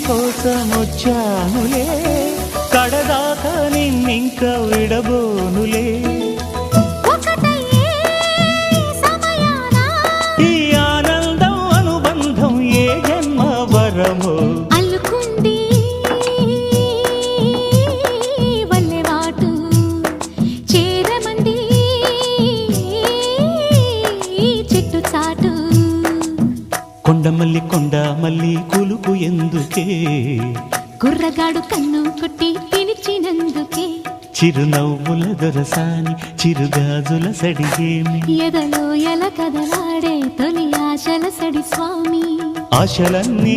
కోసం వచ్చానులే, కడదాకా నిన్నింక విడబోనులే. ఈ ఆనందం అనుబంధం ఏ జన్మ వరమో అల్లుకుంది వల్లెవాటు చేరమంది చెట్టు చాటు. కొండ మల్లి కులుకు ఎందుకే, కుర్రగాడు కన్ను కొట్టి పిలిచినందుకే. చిరునవ్వుల దొరసాని చిరుగాజుల సడిగేమి, ఎదలో ఎల కదలాడే తొలి ఆశల సడి స్వామి. ఆశలన్నీ